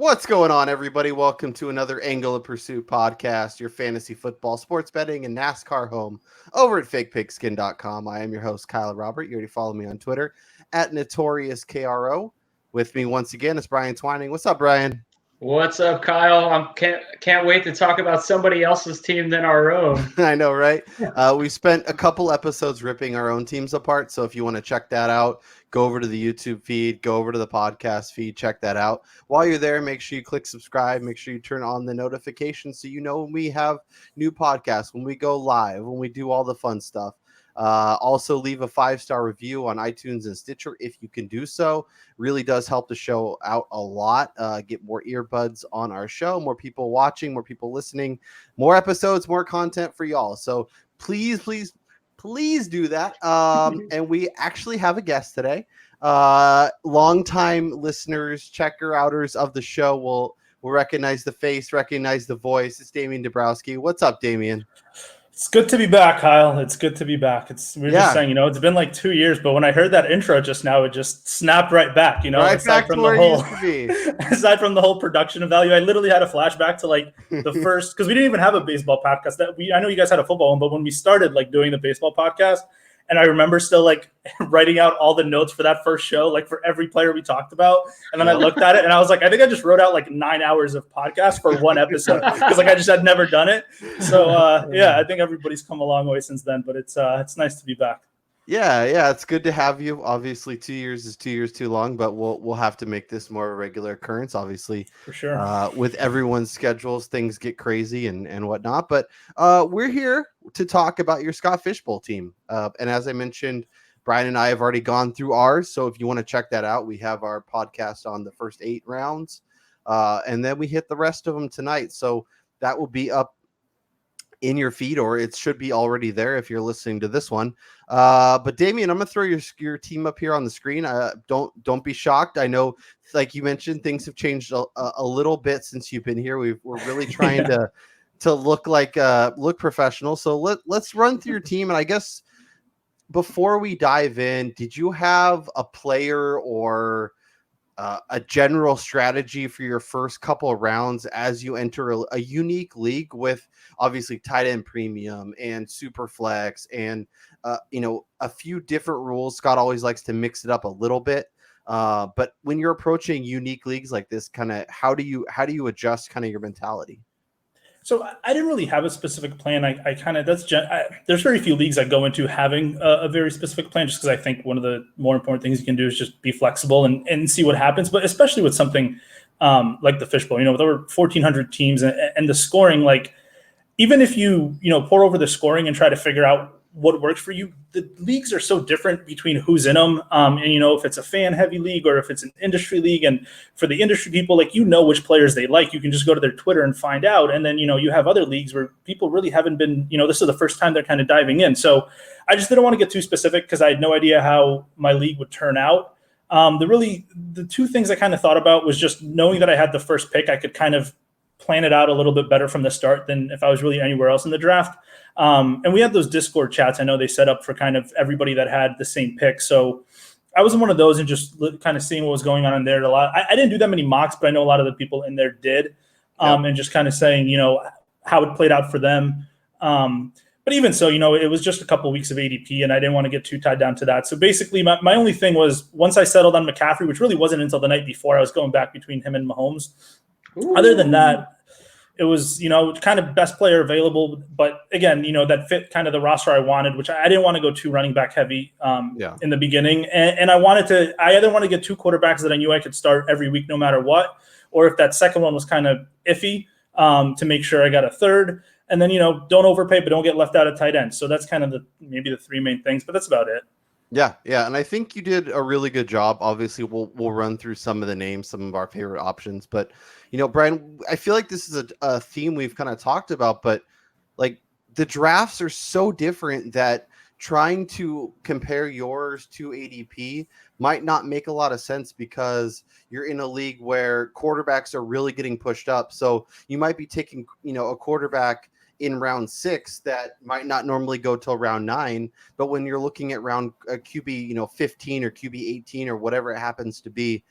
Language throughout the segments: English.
What's going on, everybody? Welcome to another Angle of Pursuit podcast, your fantasy football, sports betting, and NASCAR home over at fakepigskin.com. I am your host, Kyle Robert. You already follow me on Twitter at NotoriousKRO. With me once again is Brian Twining. What's up, Brian? What's up, Kyle? Can't wait to talk about somebody else's team than our own. I know, right? We spent a couple episodes ripping our own teams apart. So if you want to check that out, go over to the YouTube feed, go over to the podcast feed, check that out. While you're there, make sure you click subscribe. Make sure you turn on the notifications so you know when we have new podcasts, when we go live, when we do all the fun stuff. Also leave a 5-star review on iTunes and Stitcher if you can do so. Really does help the show out a lot. Get more earbuds on our show, more people watching, more people listening, more episodes, more content for y'all. So please do that. And we actually have a guest today. Longtime listeners, checker-outers of the show will recognize the face, recognize the voice. It's Damian Dabrowski. What's up, Damian? It's good to be back, Kyle. It's good to be back. Just saying, it's been like 2 years, but when I heard that intro just now, it just snapped right back, right aside back from to the where whole, it used to be. aside from the whole production value. I literally had a flashback to like the first, because we didn't even have a baseball podcast. I know you guys had a football one, but when we started like doing the baseball podcast, and I remember still like writing out all the notes for that first show, like for every player we talked about. And then I looked at it and I was like, I think I just wrote out like 9 hours of podcast for one episode because like I just had never done it. So I think everybody's come a long way since then, but it's nice to be back. Yeah, it's good to have you. Obviously, 2 years is 2 years too long, but we'll have to make this more a regular occurrence. Obviously, for sure. With everyone's schedules, things get crazy and whatnot. But we're here to talk about your Scott Fishbowl team. And as I mentioned, Brian and I have already gone through ours. So if you want to check that out, we have our podcast on the first 8 rounds, and then we hit the rest of them tonight. So that will be up in your feed, or it should be already there if you're listening to this one. But Damian, I'm gonna throw your team up here on the screen. Don't be shocked. I know, like you mentioned, things have changed a little bit since you've been here. We're really trying to look look professional. So let's run through your team. And I guess before we dive in, did you have a player or a general strategy for your first couple of rounds as you enter a unique league with obviously tight end premium and super flex and a few different rules? Scott always likes to mix it up a little bit, but when you're approaching unique leagues like this, kind of how do you adjust kind of your mentality? So I didn't really have a specific plan. There's very few leagues I go into having a very specific plan, just because I think one of the more important things you can do is just be flexible and see what happens. But especially with something like the Fishbowl, there were 1,400 teams and the scoring, like even if you pour over the scoring and try to figure out what works for you, the leagues are so different between who's in them. And if it's a fan heavy league or if it's an industry league, and for the industry people, like, which players they like, you can just go to their Twitter and find out. And then, you have other leagues where people really haven't been, this is the first time they're kind of diving in. So I just didn't want to get too specific because I had no idea how my league would turn out. The two things I kind of thought about was just knowing that I had the first pick, I could kind of plan it out a little bit better from the start than if I was really anywhere else in the draft. And we had those Discord chats. I know they set up for kind of everybody that had the same pick. So I was in one of those and just kind of seeing what was going on in there a lot. I didn't do that many mocks, but I know a lot of the people in there did. And just kind of saying, how it played out for them. But even so, it was just a couple of weeks of ADP and I didn't want to get too tied down to that. So basically my only thing was once I settled on McCaffrey, which really wasn't until the night before, I was going back between him and Mahomes. Ooh. Other than that, it was, kind of best player available. But again, that fit kind of the roster I wanted, which I didn't want to go too running back heavy in the beginning. And I either want to get 2 quarterbacks that I knew I could start every week no matter what, or if that second one was kind of iffy, to make sure I got a third. And then, don't overpay, but don't get left out of tight end. So that's kind of maybe the 3 main things, but that's about it. Yeah. And I think you did a really good job. Obviously, we'll run through some of the names, some of our favorite options. But, Brian, I feel like this is a theme we've kind of talked about, but like the drafts are so different that trying to compare yours to ADP might not make a lot of sense because you're in a league where quarterbacks are really getting pushed up. So you might be taking, a quarterback in round 6 that might not normally go till round 9, but when you're looking at round QB, 15 or QB 18 or whatever it happens to be,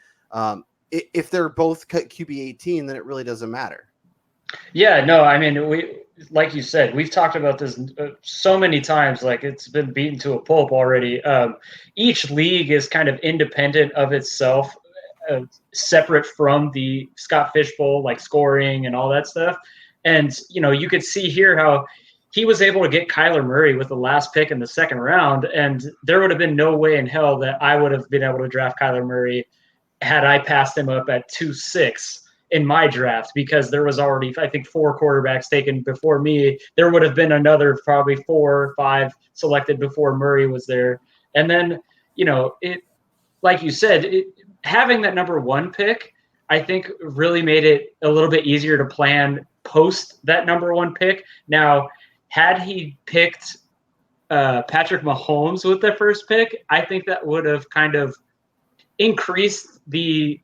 if they're both QB 18, then it really doesn't matter. Yeah, no, I mean, like you said, we've talked about this so many times, like it's been beaten to a pulp already. Each league is kind of independent of itself, separate from the Scott Fishbowl, like scoring and all that stuff. And, you could see here how he was able to get Kyler Murray with the last pick in the second round, and there would have been no way in hell that I would have been able to draft Kyler Murray had I passed him up at 2-6 in my draft, because there was already, I think, 4 quarterbacks taken before me. There would have been another probably 4 or 5 selected before Murray was there. And then, it, like you said, having that number 1 pick, I think really made it a little bit easier to plan post that number 1 pick. Now, had he picked Patrick Mahomes with the first pick, I think that would have kind of increased the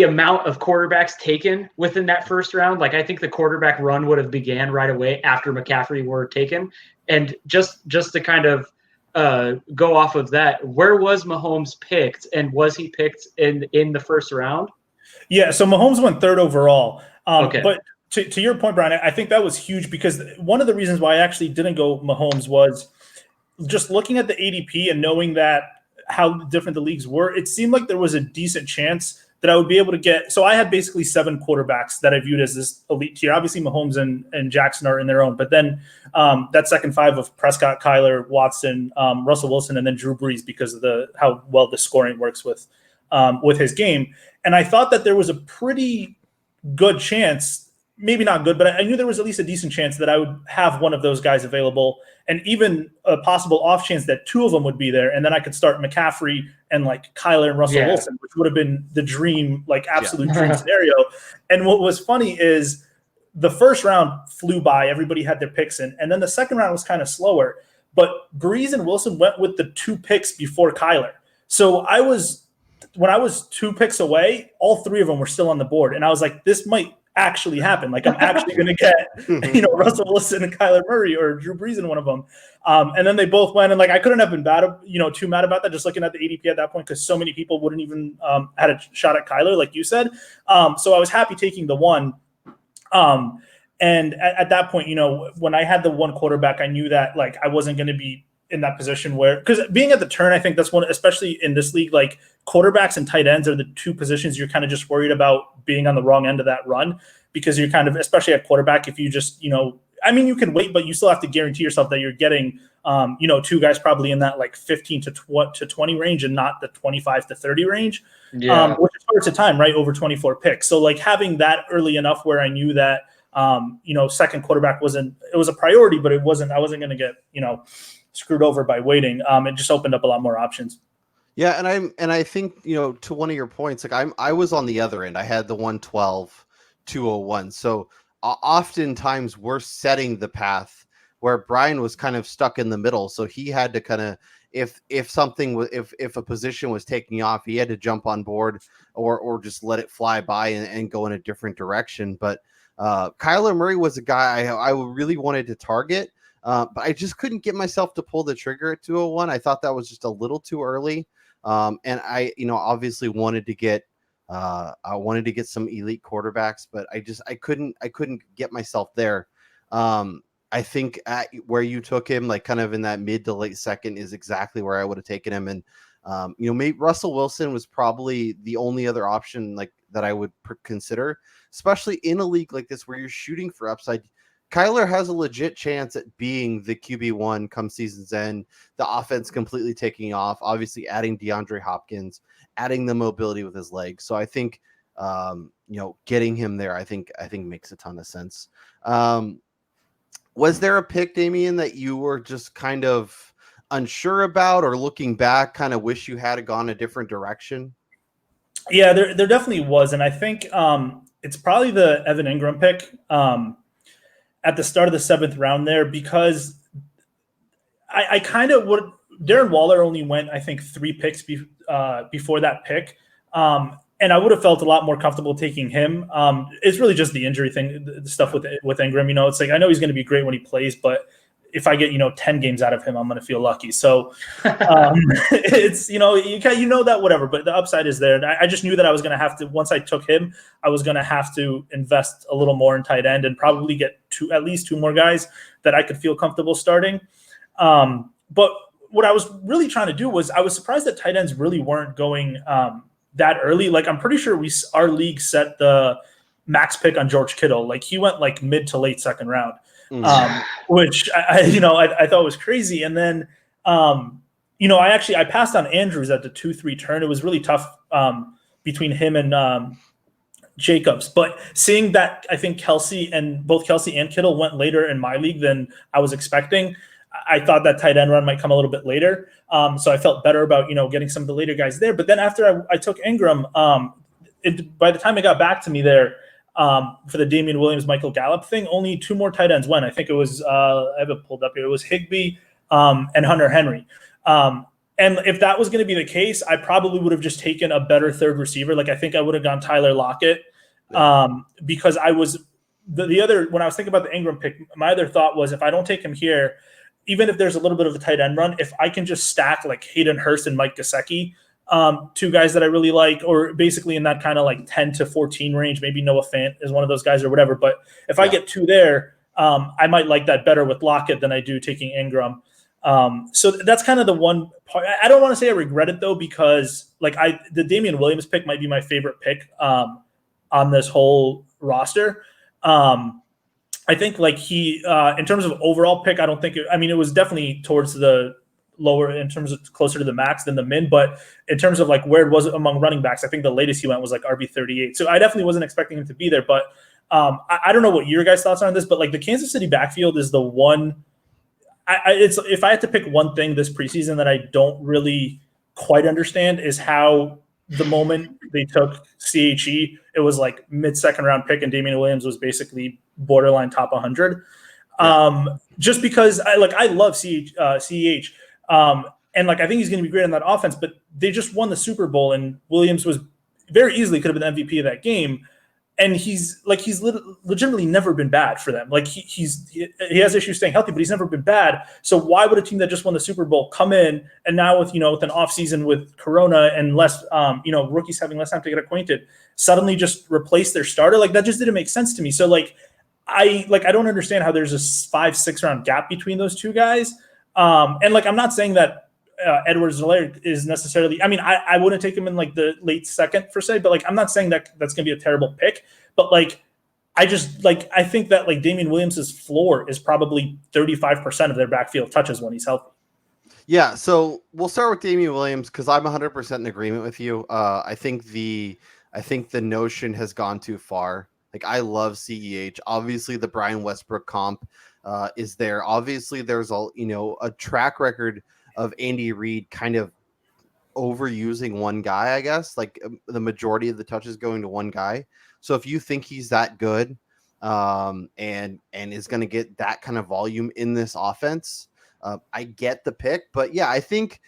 amount of quarterbacks taken within that first round. Like, I think the quarterback run would have began right away after McCaffrey were taken. And just to kind of go off of that, where was Mahomes picked, and was he picked in the first round? Yeah, so Mahomes went 3rd overall. Okay. But to your point, Brian, I think that was huge, because one of the reasons why I actually didn't go Mahomes was just looking at the ADP and knowing that how different the leagues were. It seemed like there was a decent chance that I would be able to get. So I had basically 7 quarterbacks that I viewed as this elite tier. Obviously, Mahomes and Jackson are in their own, but then that second 5 of Prescott, Kyler, Watson, Russell Wilson, and then Drew Brees, because of how well the scoring works with his game. And I thought that there was a pretty good chance, maybe not good, but I knew there was at least a decent chance that I would have one of those guys available, and even a possible off chance that 2 of them would be there. And then I could start McCaffrey and like Kyler and Russell Wilson, which would have been the dream, like absolute dream scenario. And what was funny is the first round flew by. Everybody had their picks in. And then the second round was kind of slower. But Breeze and Wilson went with the 2 picks before Kyler. So when I was 2 picks away, all 3 of them were still on the board. And I was like, this might actually happen. Like, I'm actually going to get, Russell Wilson and Kyler Murray or Drew Brees in one of them. And then they both went, and like, I couldn't have been too mad about that, just looking at the ADP at that point, because so many people wouldn't even had a shot at Kyler, like you said. So I was happy taking the 1. And at that point, when I had the 1 quarterback, I knew that like I wasn't going to be in that position where, because being at the turn, I think that's one, especially in this league, like quarterbacks and tight ends are the 2 positions you're kind of just worried about being on the wrong end of that run, because you're kind of, especially at quarterback, if you just, I mean, you can wait, but you still have to guarantee yourself that you're getting, 2 guys probably in that like 15 to 20 range, and not the 25 to 30 range, which is hard to time, right? Over 24 picks. So like having that early enough where I knew that, second quarterback it was a priority, but I wasn't going to get, screwed over by waiting. It just opened up a lot more options. Yeah, and I think, to one of your points, like I was on the other end. I had the 112, 201. So oftentimes we're setting the path where Brian was kind of stuck in the middle. So he had to kind of, if a position was taking off, he had to jump on board or just let it fly by and go in a different direction. But Kyler Murray was a guy I really wanted to target. But I just couldn't get myself to pull the trigger at 201. I thought that was just a little too early. And I, obviously wanted to get some elite quarterbacks, but I couldn't get myself there. I think at where you took him, like kind of in that mid to late second, is exactly where I would have taken him. And, maybe Russell Wilson was probably the only other option like that I would consider, especially in a league like this where you're shooting for upside. Kyler has a legit chance at being the QB1 come season's end, the offense completely taking off, obviously adding DeAndre Hopkins, adding the mobility with his legs. So I think, getting him there, I think makes a ton of sense. Was there a pick, Damian, that you were just kind of unsure about, or looking back, kind of wish you had gone a different direction? Yeah, there definitely was. And I think it's probably the Evan Ingram pick. At the start of the 7th round there, because I kind of would. Darren Waller only went, I think, 3 picks before that pick, and I would have felt a lot more comfortable taking him. It's really just the injury thing, the stuff with Ingram. It's like, I know he's going to be great when he plays, but if I get 10 games out of him, I'm going to feel lucky. So it's you know that whatever, but the upside is there. And I just knew that I was going to have to, once I took him, I was going to have to invest a little more in tight end and probably get at least two more guys that I could feel comfortable starting. But what I was really trying to do was, I was surprised that tight ends really weren't going that early. Like, I'm pretty sure our league set the max pick on George Kittle. Like, he went like mid to late second round. Which I thought was crazy. And then, I passed on Andrews at the 2-3 turn. It was really tough between him and Jacobs. But seeing that, I think both Kelsey and Kittle went later in my league than I was expecting, I thought that tight end run might come a little bit later. So I felt better about, getting some of the later guys there. But then after I took Ingram, by the time it got back to me there, for the Damian Williams, Michael Gallup thing, only two more tight ends went. I think it was, I have it pulled up here. It was Higbee and Hunter Henry. And if that was going to be the case, I probably would have just taken a better third receiver. Like, I think I would have gone Tyler Lockett because I was the other, when I was thinking about the Ingram pick, my other thought was, if I don't take him here, even if there's a little bit of a tight end run, if I can just stack like Hayden Hurst and Mike Gesicki, two guys that I really like, or basically in that kind of like 10 to 14 range. Maybe Noah Fant is one of those guys or whatever. But if I get two there, I might like that better with Lockett than I do taking Ingram. So that's kind of the one part. I don't want to say I regret it though, because like the Damian Williams pick might be my favorite pick on this whole roster. I think like he, in terms of overall pick, I don't think it was definitely towards the lower, in terms of closer to the max than the min, but in terms of like where it was among running backs, I think the latest he went was like RB38. So I definitely wasn't expecting him to be there, but I don't know what your guys' thoughts are on this, but like the Kansas City backfield is the one, if I had to pick one thing this preseason that I don't really quite understand, is how the moment they took CHE, it was like mid-second round pick, and Damian Williams was basically borderline top 100. Just because I love CEH. And like, I think he's going to be great in that offense, but they just won the Super Bowl, and Williams was very easily could have been MVP of that game. And he's legitimately never been bad for them. Like he has issues staying healthy, but he's never been bad. So why would a team that just won the Super Bowl come in and now with an off season with Corona and less, rookies having less time to get acquainted, suddenly just replace their starter? Like, that just didn't make sense to me. So like, I don't understand how there's a 5-6 round gap between those two guys. And like, I'm not saying that Edwards-Helaire is necessarily, I wouldn't take him in like the late second per se, but like, I'm not saying that that's going to be a terrible pick, but like, I think that like Damian Williams's floor is probably 35% of their backfield touches when he's healthy. Yeah. So we'll start with Damian Williams, cause I'm 100% in agreement with you. I think the notion has gone too far. Like, I love CEH. Obviously the Brian Westbrook comp is there. Obviously there's a track record of Andy Reid kind of overusing one guy, I guess, like the majority of the touches going to one guy. So if you think he's that good and is going to get that kind of volume in this offense, I get the pick. But yeah, I think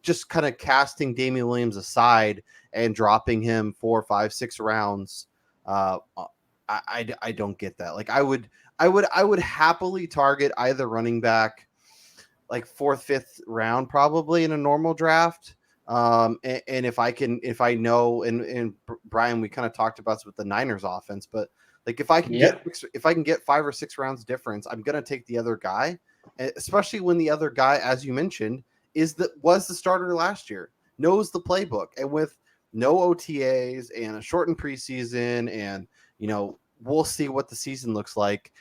just kind of casting Damian Williams aside and dropping him 4, 5, 6 rounds, I don't get that. Like, I would happily target either running back like 4th, 5th round, probably in a normal draft. And if I know, and Brian, we kind of talked about this with the Niners offense, but like, if I can get 5 or 6 rounds difference, I'm going to take the other guy, especially when the other guy, as you mentioned, was the starter last year, knows the playbook, and with no OTAs and a shortened preseason, and, we'll see what the season looks like,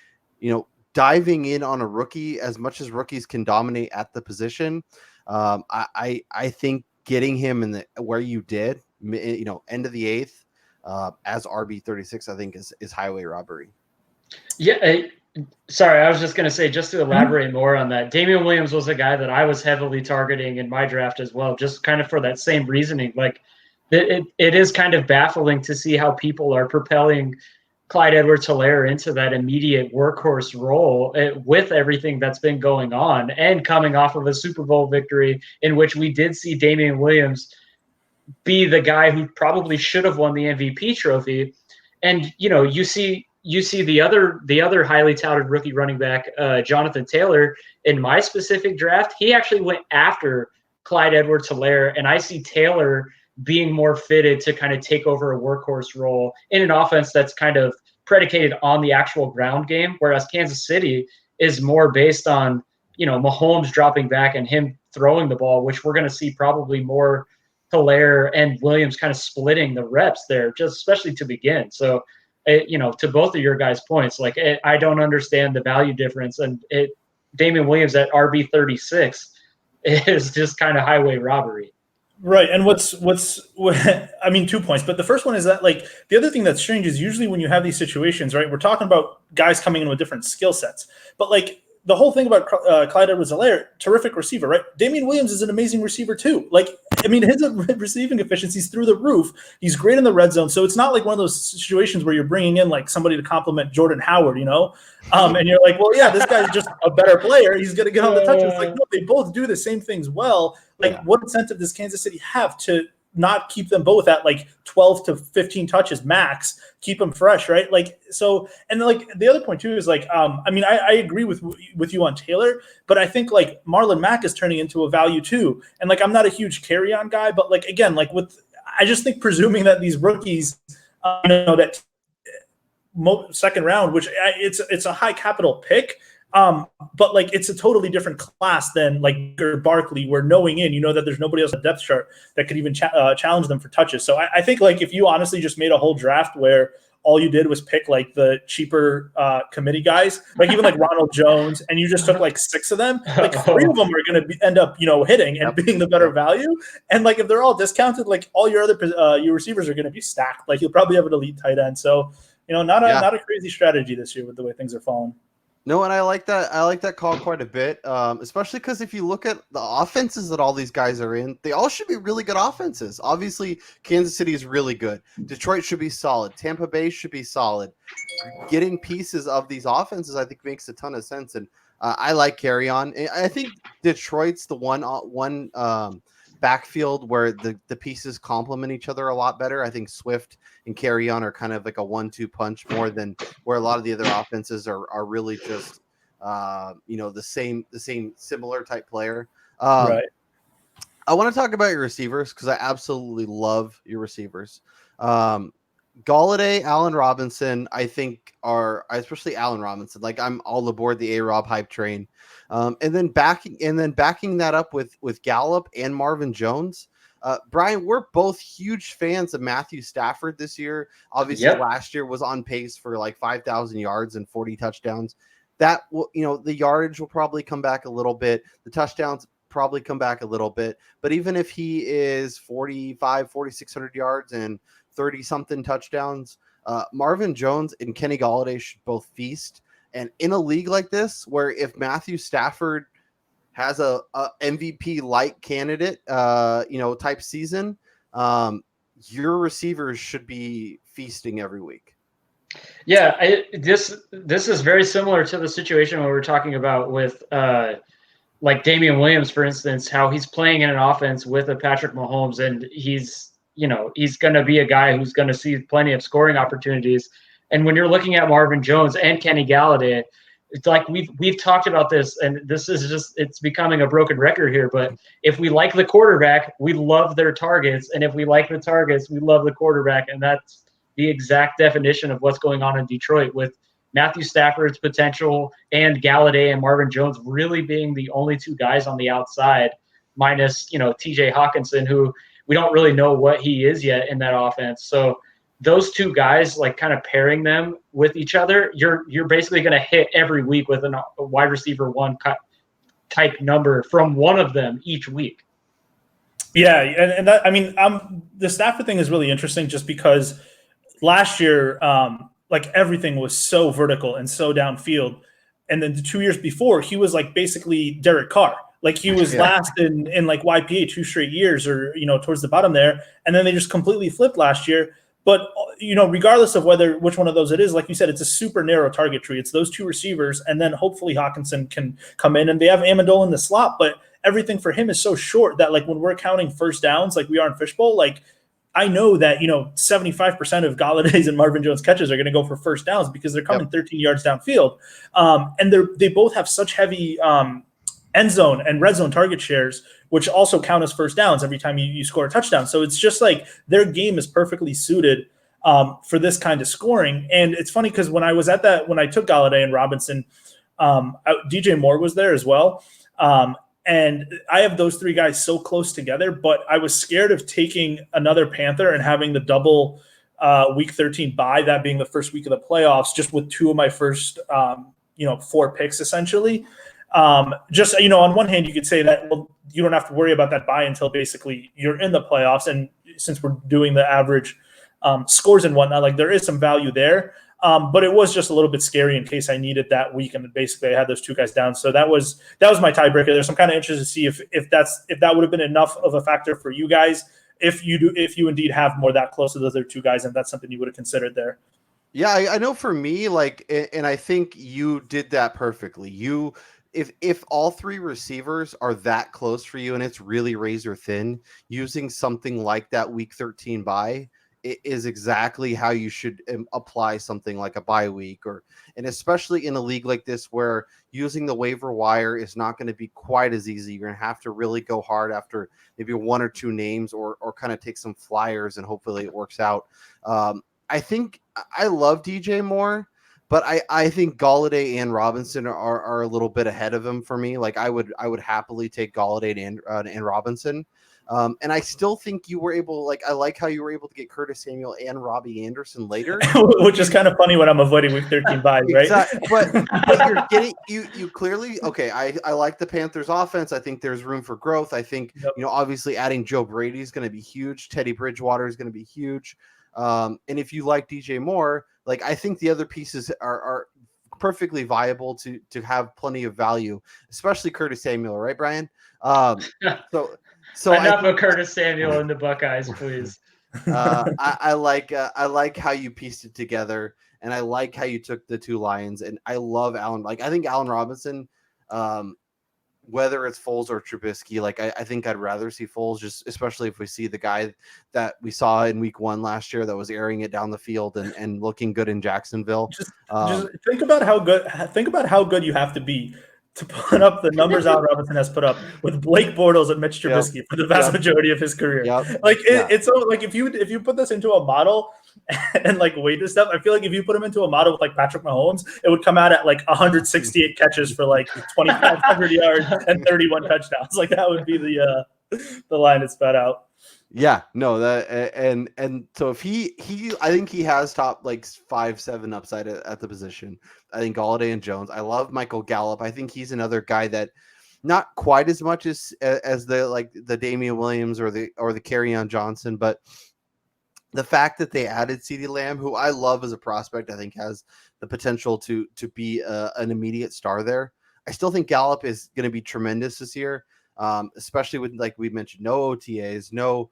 diving in on a rookie, as much as rookies can dominate at the position. I think getting him in where you did, end of the 8th, as RB36, I think is highway robbery. Yeah. Sorry, I was just going to say, just to elaborate more on that, Damian Williams was a guy that I was heavily targeting in my draft as well, just kind of for that same reasoning. Like, it is kind of baffling to see how people are propelling Clyde Edwards-Helaire into that immediate workhorse role with everything that's been going on, and coming off of a Super Bowl victory in which we did see Damian Williams be the guy who probably should have won the MVP trophy. And, you see you see the other highly touted rookie running back, Jonathan Taylor, in my specific draft, he actually went after Clyde Edwards-Helaire, and I see Taylor being more fitted to kind of take over a workhorse role in an offense that's kind of predicated on the actual ground game, whereas Kansas City is more based on, Mahomes dropping back and him throwing the ball, which we're going to see probably more Helaire and Williams kind of splitting the reps there, just especially to begin. So, to both of your guys' points, I don't understand the value difference, and Damian Williams at RB 36 is just kind of highway robbery. Right. And I mean, 2 points, but the first one is that the other thing that's strange is usually when you have these situations, right, we're talking about guys coming in with different skill sets, but the whole thing about Clyde Edwards-Helaire, terrific receiver, right? Damian Williams is an amazing receiver too. His receiving efficiency's through the roof. He's great in the red zone. So it's not like one of those situations where you're bringing in somebody to complement Jordan Howard, and you're like, well, yeah, this guy's just a better player. He's going to get all the touches. No, they both do the same things well. What incentive does Kansas City have to not keep them both at 12 to 15 touches max, keep them fresh, right? The other point too is I agree with you on Taylor, but I think Marlon Mack is turning into a value too. And I'm not a huge carry on guy, but I just think presuming that these rookies, that second round, which it's a high capital pick, but it's a totally different class than Barkley, where knowing that there's nobody else on the depth chart that could even challenge them for touches. So I think if you honestly just made a whole draft where all you did was pick the cheaper committee guys, even Ronald Jones, and you just took 6 of them, 3 of them are going to end up hitting and being the better value. And if they're all discounted, all your other your receivers are going to be stacked. You'll probably have an elite tight end. So not a crazy strategy this year with the way things are falling. No, and I like that. I like that call quite a bit, especially because if you look at the offenses that all these guys are in, they all should be really good offenses. Obviously, Kansas City is really good. Detroit should be solid. Tampa Bay should be solid. Getting pieces of these offenses, I think, makes a ton of sense. And I like carry on. I think Detroit's the one backfield where the pieces complement each other a lot better. I think Swift and carry on are kind of a 1-2 punch more than where a lot of the other offenses are really just the same similar type player. Right. I want to talk about your receivers because I absolutely love your receivers. Galladay, Allen Robinson, I think especially Allen Robinson. I'm all aboard the A-Rob hype train. And then backing that up with Gallup and Marvin Jones. Brian, we're both huge fans of Matthew Stafford this year. Obviously, last year was on pace for 5,000 yards and 40 touchdowns. That will, the yardage will probably come back a little bit. The touchdowns probably come back a little bit. But even if he is 4,600 yards and 30-something touchdowns, Marvin Jones and Kenny Galladay should both feast. And in a league like this, where if Matthew Stafford has a MVP-like candidate, type season, your receivers should be feasting every week. Yeah, this is very similar to the situation we were talking about with Damian Williams, for instance, how he's playing in an offense with a Patrick Mahomes, and he's going to be a guy who's going to see plenty of scoring opportunities. And when you're looking at Marvin Jones and Kenny Galladay, it's we've talked about this, and this is it's becoming a broken record here. But if we like the quarterback, we love their targets, and if we like the targets, we love the quarterback, and that's the exact definition of what's going on in Detroit with Matthew Stafford's potential and Galladay and Marvin Jones really being the only 2 guys on the outside, minus T.J. Hawkinson, who we don't really know what he is yet in that offense. So those 2 guys, kind of pairing them with each other, you're basically going to hit every week with a wide receiver 1 type number from one of them each week. Yeah, and that, the Stafford thing is really interesting just because last year, everything was so vertical and so downfield, and then the 2 years before, he was basically Derek Carr. He was last in YPA 2 straight years, or towards the bottom there, and then they just completely flipped last year. But, regardless of which one of those it is, like you said, it's a super narrow target tree. It's those 2 receivers, and then hopefully Hawkinson can come in, and they have Amendola in the slot, but everything for him is so short that when we're counting first downs like we are in Fishbowl, I know that, 75% of Galladay's and Marvin Jones catches are going to go for first downs because they're coming 13 yards downfield. And they both have such heavy end zone and red zone target shares, which also count as first downs every time you score a touchdown. So it's just like their game is perfectly suited for this kind of scoring. And it's funny because when I took Galladay and Robinson, DJ Moore was there as well. And I have those three guys so close together, but I was scared of taking another Panther and having the double week 13 bye, that being the first week of the playoffs, just with two of my first, 4 picks essentially. On one hand, you could say that, well, you don't have to worry about that bye until basically you're in the playoffs. And since we're doing the average scores and whatnot, like there is some value there. But it was just a little bit scary in case I needed that week, and basically I had those two guys down. So that was my tiebreaker there. So I'm kind of interested to see if that would have been enough of a factor for you guys, if you indeed have more that close to those other two guys, and that's something you would have considered there. Yeah, I know for me, and I think you did that perfectly. If all three receivers are that close for you and it's really razor thin, using something like that week 13 bye is exactly how you should apply something like a bye week, and especially in a league like this where using the waiver wire is not going to be quite as easy. You're going to have to really go hard after maybe 1 or 2 names, or kind of take some flyers, and hopefully it works out. I think I love DJ Moore, but I think Galladay and Robinson are a little bit ahead of him for me. Like I would happily take Galladay and Robinson. And I still think you were able, I like how you were able to get Curtis Samuel and Robbie Anderson later, which is kind of funny when I'm avoiding week 13 buys, right? Exactly. But you're getting you clearly okay. I like the Panthers offense. I think there's room for growth. I think obviously adding Joe Brady is going to be huge. Teddy Bridgewater is going to be huge. And if you like DJ Moore, I think the other pieces are perfectly viable to have plenty of value, especially Curtis Samuel, right, Brian? So enough of Curtis Samuel and the Buckeyes, please. I like how you pieced it together, and I like how you took the 2 Lions, and I love Allen. I think Allen Robinson, whether it's Foles or Trubisky, I think I'd rather see Foles, just especially if we see the guy that we saw in week 1 last year that was airing it down the field and looking good in Jacksonville. Just think about how good you have to be to put up the numbers Allen Robinson has put up with Blake Bortles and Mitch Trubisky for the vast majority of his career. It's so if you put this into a model and weight this stuff, I feel like if you put him into a model with Patrick Mahomes, it would come out at 168 catches for 2,500 yards and 31 touchdowns. That would be the line it spat out. Yeah, no, that and so if he I think he has top 5-7 upside at the position. I think Galladay and Jones. I love Michael Gallup. I think he's another guy that not quite as much as the Damian Williams or the Kerryon Johnson, but the fact that they added CeeDee Lamb, who I love as a prospect, I think has the potential to be an immediate star there. I still think Gallup is going to be tremendous this year. Especially with, we mentioned, no OTAs, no,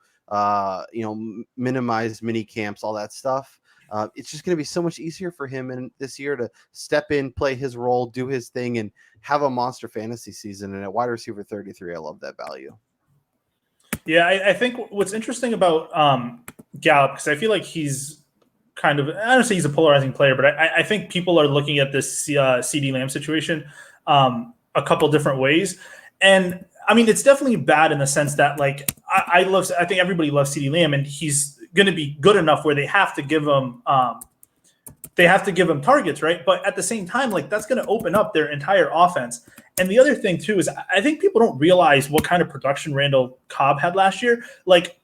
minimized mini camps, all that stuff. It's just going to be so much easier for him in this year to step in, play his role, do his thing, and have a monster fantasy season. And at wide receiver 33, I love that value. Yeah, I think what's interesting about Gallup, because I feel like he's kind of, I don't say he's a polarizing player, but I think people are looking at this CeeDee Lamb situation a couple different ways. And I mean, it's definitely bad in the sense that I think everybody loves CeeDee Lamb, and he's going to be good enough where they have to give him targets, right? But at the same time, that's going to open up their entire offense. And the other thing too is I think people don't realize what kind of production Randall Cobb had last year.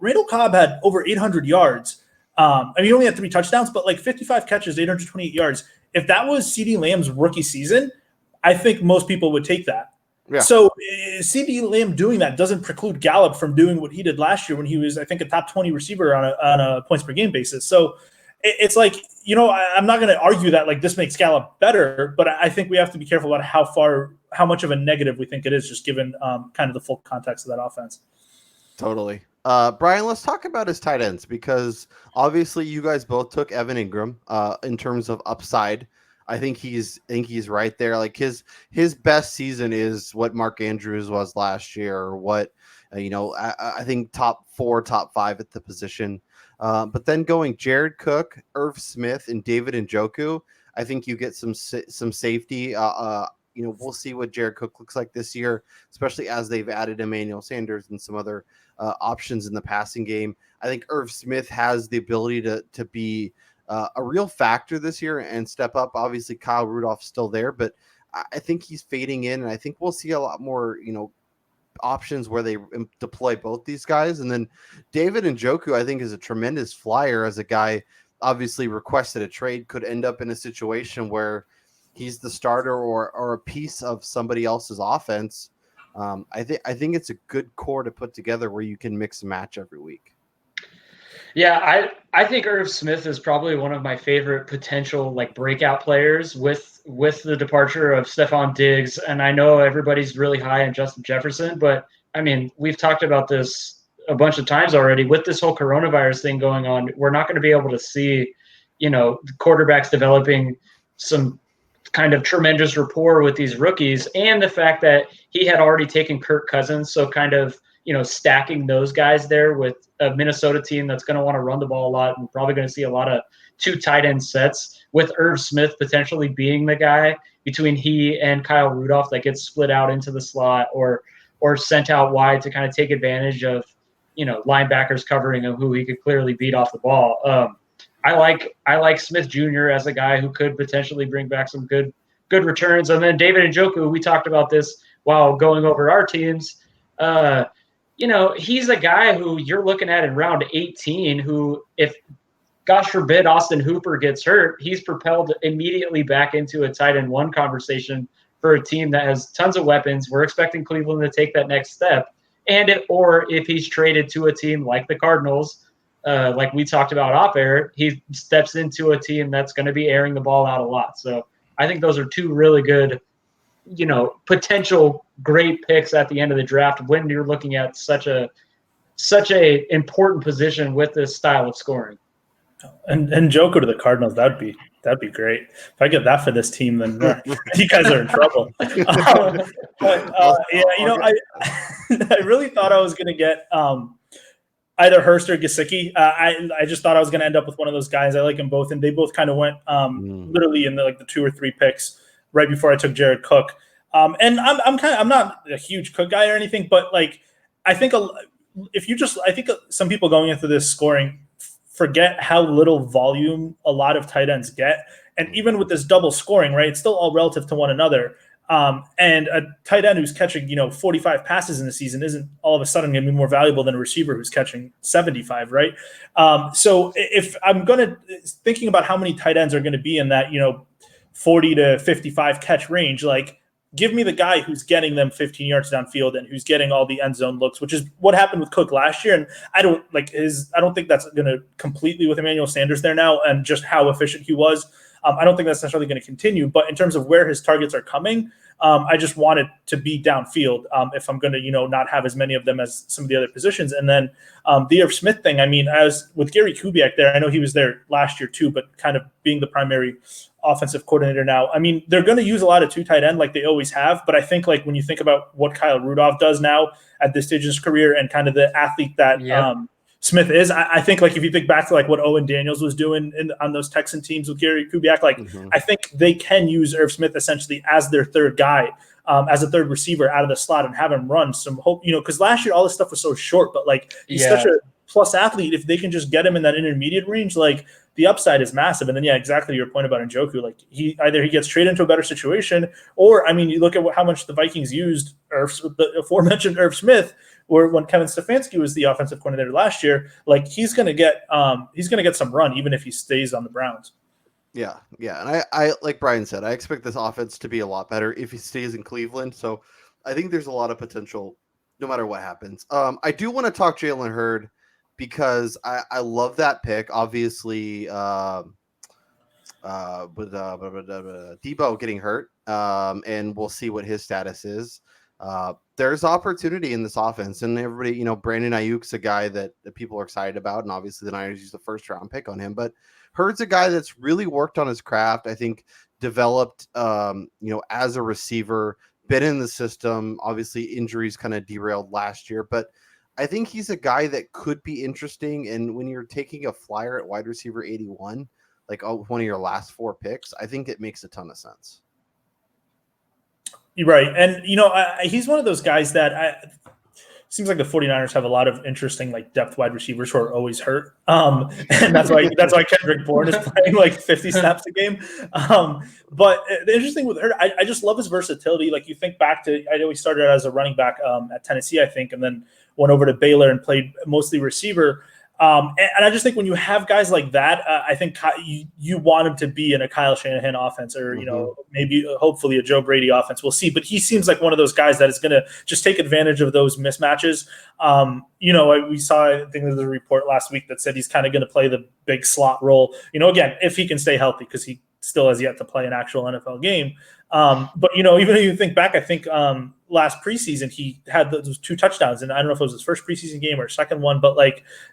Randall Cobb had over 800 yards. He only had 3 touchdowns, but 55 catches, 828 yards. If that was CeeDee Lamb's rookie season, I think most people would take that. Yeah. So CeeDee Lamb doing that doesn't preclude Gallup from doing what he did last year when he was, I think, a top 20 receiver on a points per game basis. So it's I'm not going to argue that this makes Gallup better, but I think we have to be careful about how much of a negative we think it is, just given kind of the full context of that offense. Totally. Brian, let's talk about his tight ends, because obviously you guys both took Evan Ingram in terms of upside. I think he's right there. His best season is what Mark Andrews was last year, or what I think top 4, top 5 at the position. But then going Jared Cook, Irv Smith, and David Njoku, I think you get some safety. We'll see what Jared Cook looks like this year, especially as they've added Emmanuel Sanders and some other options in the passing game. I think Irv Smith has the ability to be a real factor this year and step up. Obviously, Kyle Rudolph's still there, but I think he's fading in, and I think we'll see a lot more, options where they deploy both these guys. And then David Njoku, I think, is a tremendous flyer as a guy. Obviously, requested a trade, could end up in a situation where he's the starter or a piece of somebody else's offense. I think it's a good core to put together where you can mix and match every week. Yeah, I think Irv Smith is probably one of my favorite potential breakout players with the departure of Stephon Diggs. And I know everybody's really high on Justin Jefferson, but I mean, we've talked about this a bunch of times already. With this whole coronavirus thing going on, we're not going to be able to see, quarterbacks developing some kind of tremendous rapport with these rookies, and the fact that he had already taken Kirk Cousins, so kind of stacking those guys there with a Minnesota team that's going to want to run the ball a lot and probably going to see a lot of 2 tight end sets, with Irv Smith potentially being the guy between he and Kyle Rudolph that gets split out into the slot or sent out wide to kind of take advantage of linebackers covering him who he could clearly beat off the ball. I like Smith Jr. as a guy who could potentially bring back some good returns. And then David Njoku, we talked about this while going over our teams. He's a guy who you're looking at in round 18 who, if gosh forbid Austin Hooper gets hurt, he's propelled immediately back into a tight end 1 conversation for a team that has tons of weapons. We're expecting Cleveland to take that next step. And if he's traded to a team like the Cardinals, like we talked about off air, he steps into a team that's going to be airing the ball out a lot. So I think those are 2 really good, potential great picks at the end of the draft when you're looking at such a important position with this style of scoring. And Njoku to the Cardinals, that'd be great. If I get that for this team, then you guys are in trouble. I really thought I was going to get either Hurst or Gesicki. I just thought I was going to end up with one of those guys. I like them both, and they both kind of went literally in the 2 or 3 picks right before I took Jared Cook. And I'm not a huge Cook guy or anything, but I think some people going into this scoring forget how little volume a lot of tight ends get. And even with this double scoring, right, it's still all relative to one another. And a tight end who's catching, 45 passes in the season isn't all of a sudden going to be more valuable than a receiver who's catching 75, right? So if I'm thinking about how many tight ends are going to be in that, 40 to 55 catch range, give me the guy who's getting them 15 yards downfield and who's getting all the end zone looks, which is what happened with Cook last year. And I don't think that's going to completely with Emmanuel Sanders there now and just how efficient he was. I don't think that's necessarily going to continue, but in terms of where his targets are coming, I just want it to be downfield if I'm going to, not have as many of them as some of the other positions. And then the Irv Smith thing, I mean, as with Gary Kubiak there, I know he was there last year too, but kind of being the primary offensive coordinator now. I mean, they're going to use a lot of 2 tight end like they always have, but I think when you think about what Kyle Rudolph does now at this stage of his career and kind of the athlete that Smith is, I think if you think back to what Owen Daniels was doing on those Texan teams with Gary Kubiak, I think they can use Irv Smith essentially as their third guy, as a third receiver out of the slot and have him run some hope, because last year all this stuff was so short, but he's such a plus athlete. If they can just get him in that intermediate range, the upside is massive. And then, exactly your point about Njoku, he gets traded into a better situation, or, I mean, you look at how much the Vikings used the aforementioned Irv Smith, or when Kevin Stefanski was the offensive coordinator last year, he's going to get some run, even if he stays on the Browns. Yeah. And I like Brian said, I expect this offense to be a lot better if he stays in Cleveland. So I think there's a lot of potential no matter what happens. I do want to talk Jalen Hurd because I love that pick. Obviously, with Debo getting hurt, and we'll see what his status is. There's opportunity in this offense, and everybody, Brandon Ayuk's a guy that people are excited about, and obviously the Niners used the 1st round pick on him, but Hurd's a guy that's really worked on his craft. I think developed, as a receiver, been in the system. Obviously injuries kind of derailed last year, but I think he's a guy that could be interesting. And when you're taking a flyer at wide receiver 81, like one of your last 4 picks, I think it makes a ton of sense. You're right. And, he's one of those guys that seems like the 49ers have a lot of interesting depth wide receivers who are always hurt. And that's why Kendrick Bourne is playing 50 snaps a game. But the interesting with Hurt, I just love his versatility. You think back to, I know he started as a running back at Tennessee, I think, and then went over to Baylor and played mostly receiver. And I just think when you have guys like that, I think you want him to be in a Kyle Shanahan offense or, maybe hopefully a Joe Brady offense. We'll see. But he seems like one of those guys that is going to just take advantage of those mismatches. We saw, I think there's a report last week that said he's kind of going to play the big slot role, again, if he can stay healthy, because he still has yet to play an actual NFL game. But even if you think back, I think last preseason he had those 2 touchdowns, and I don't know if it was his first preseason game or second one, but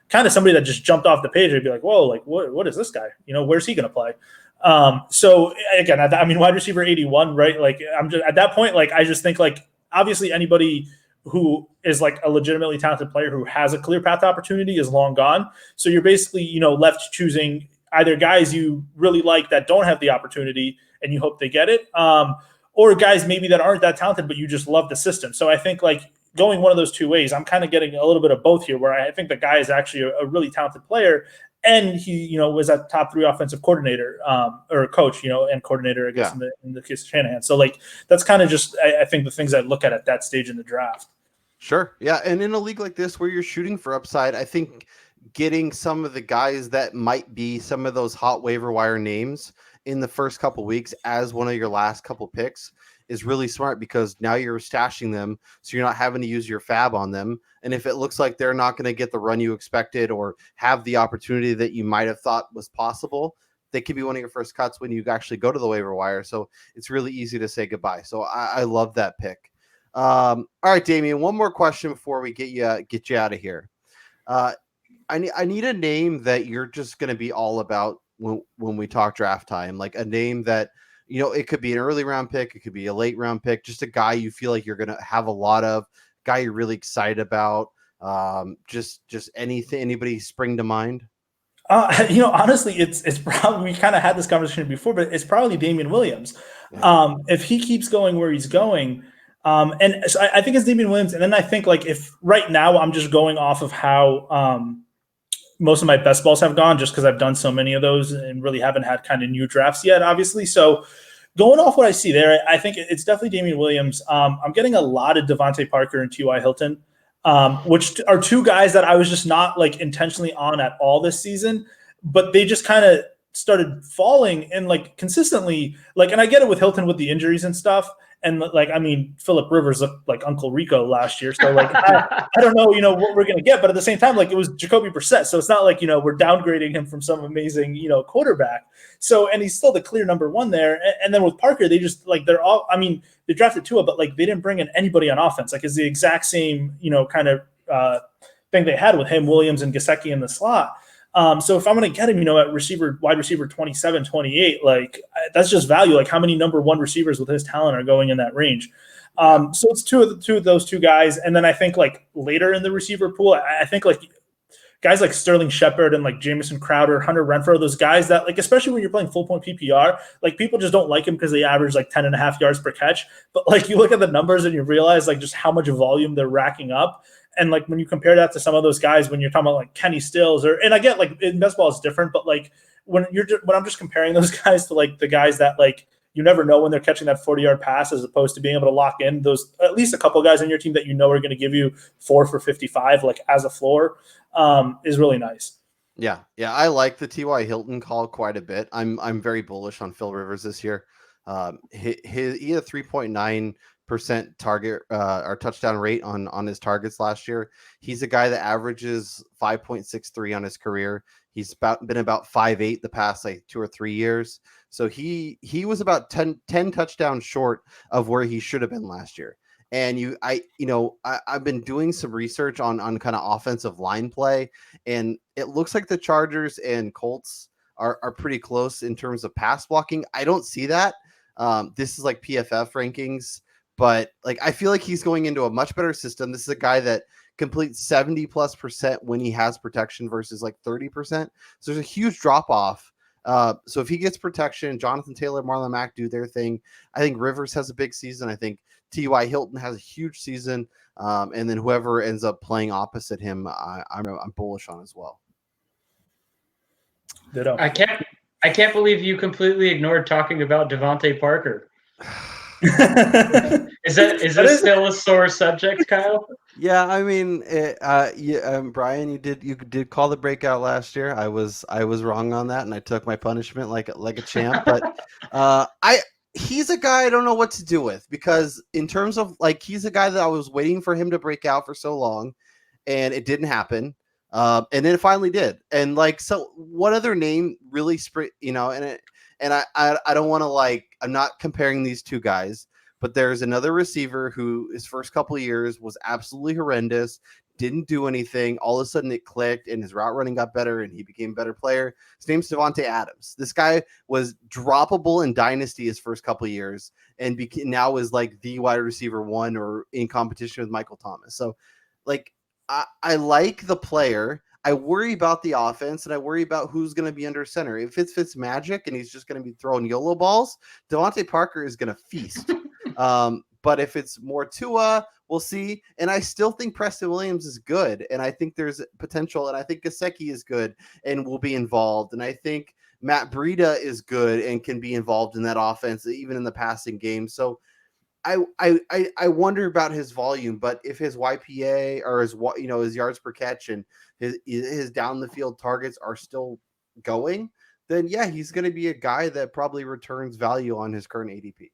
kind of somebody that just jumped off the page. I'd be like, whoa, what is this guy? Where's he going to play? So again, wide receiver 81, right? I'm just at that point, I just think obviously anybody who is a legitimately talented player who has a clear path to opportunity is long gone. So you're basically, left choosing either guys you really like that don't have the opportunity and you hope they get it, or guys maybe that aren't that talented, but you just love the system. So I think going one of those 2 ways, I'm kind of getting a little bit of both here, where I think the guy is actually a really talented player, and he, was a top 3 offensive coordinator or coach, and coordinator, I guess, in the case of Shanahan. So that's kind of just, I think, the things I look at that stage in the draft. Sure. Yeah. And in a league like this where you're shooting for upside, I think getting some of the guys that might be some of those hot waiver wire names in the first couple weeks as one of your last couple picks is really smart, because now you're stashing them, so you're not having to use your fab on them. And if it looks like they're not going to get the run you expected or have the opportunity that you might have thought was possible, they could be one of your first cuts when you actually go to the waiver wire. So it's really easy to say goodbye. So I love that pick. All right, Damian, one more question before we get you out of here. I need a name that you're just going to be all about when we talk draft time, like a name that, it could be an early round pick, it could be a late round pick, just a guy you feel like you're going to have a lot of, guy you're really excited about. Just anything, anybody spring to mind? Honestly, it's probably, we kind of had this conversation before, but it's probably Damian Williams. Yeah. If he keeps going where he's going, and so I think it's Damian Williams. And then I think if right now I'm just going off of how most of my best balls have gone, just because I've done so many of those and really haven't had kind of new drafts yet, obviously. So going off what I see there, I think it's definitely Damian Williams. I'm getting a lot of Devontae Parker and T.Y. Hilton, which are 2 guys that I was just not intentionally on at all this season, but they just kind of started falling and consistently, and I get it with Hilton with the injuries and stuff. And Phillip Rivers looked like Uncle Rico last year. So I don't know, what we're going to get, but at the same time, it was Jacoby Brissett. So it's not we're downgrading him from some amazing, quarterback. So, and he's still the clear number 1 there. And then with Parker, they just they're all, they drafted Tua, but they didn't bring in anybody on offense. It's the exact same, kind of thing they had with him, Williams and Gesicki in the slot. So if I'm going to get him, at wide receiver 27, 28, that's just value. How many number 1 receivers with his talent are going in that range? So it's two of those 2 guys. And then I think later in the receiver pool, I think guys like Sterling Shepard and Jamison Crowder, Hunter Renfrow, those guys that especially when you're playing full point PPR, people just don't like him because they average 10.5 yards per catch. But you look at the numbers and you realize just how much volume they're racking up. And when you compare that to some of those guys, when you're talking about Kenny Stills, and I get in best ball it's different, but when I'm just comparing those guys to the guys that you never know when they're catching that 40-yard pass, as opposed to being able to lock in those at least a couple of guys on your team that are going to give you 4 for 55 as a floor, is really nice. Yeah, I like the T.Y. Hilton call quite a bit. I'm very bullish on Phil Rivers this year. He had 3.9% target or touchdown rate on his targets last year. He's a guy that averages 5.63 on his career. He's been about 5'8" the past 2 or 3 years. So he was about 10 touchdowns short of where he should have been last year. And I've been doing some research on kind of offensive line play, and it looks like the Chargers and Colts are pretty close in terms of pass blocking. I don't see that. This is PFF rankings, but I feel like he's going into a much better system. This is a guy that complete 70+% when he has protection versus like 30%. So there's a huge drop off. So if he gets protection, Jonathan Taylor, Marlon Mack do their thing. I think Rivers has a big season. I think T.Y. Hilton has a huge season. And then whoever ends up playing opposite him, I'm bullish on as well. Ditto. I can't believe you completely ignored talking about Devontae Parker. Is this still a sore subject, Kyle? Yeah, I mean, Brian, you did call the breakout last year. I was wrong on that, and I took my punishment like a champ. But he's a guy I don't know what to do with, because in terms of like, he's a guy that I was waiting for him to break out for so long, and it didn't happen. And then it finally did. And like, so what other name really and I don't want to, like, I'm not comparing these two guys, but there's another receiver who his first couple of years was absolutely horrendous, didn't do anything. All of a sudden it clicked and his route running got better and he became a better player. His name's Davante Adams. This guy was droppable in Dynasty his first couple of years and now is like the wide receiver one or in competition with Michael Thomas. So like, I like the player. I worry about the offense, and I worry about who's going to be under center. If it's Fitzmagic and he's just going to be throwing YOLO balls, Devontae Parker is going to feast. But if it's more Tua, we'll see. And I still think Preston Williams is good, and I think there's potential, and I think Gesicki is good and will be involved, and I think Matt Breida is good and can be involved in that offense, even in the passing game. So I wonder about his volume, but if his YPA or his yards per catch and his down the field targets are still going, then yeah, he's going to be a guy that probably returns value on his current ADP.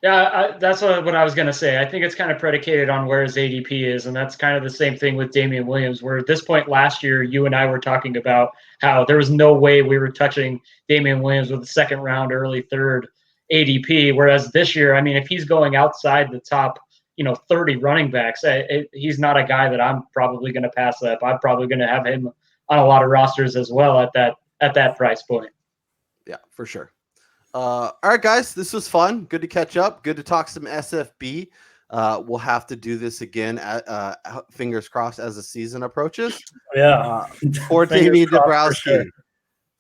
Yeah, that's what I was going to say. I think it's kind of predicated on where his ADP is, and that's kind of the same thing with Damian Williams, where at this point last year, you and I were talking about how there was no way we were touching Damian Williams with the second round, early third ADP, whereas this year, I mean, if he's going outside the top, 30 running backs, he's not a guy that I'm probably going to pass up. I'm probably going to have him on a lot of rosters as well at that price point. Yeah, for sure. All right, guys, this was fun. Good to catch up. Good to talk some SFB. We'll have to do this again fingers crossed as the season approaches. Yeah. For Damian Dabrowski,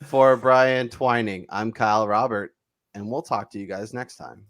for Brian Twining, I'm Kyle Robert, and we'll talk to you guys next time.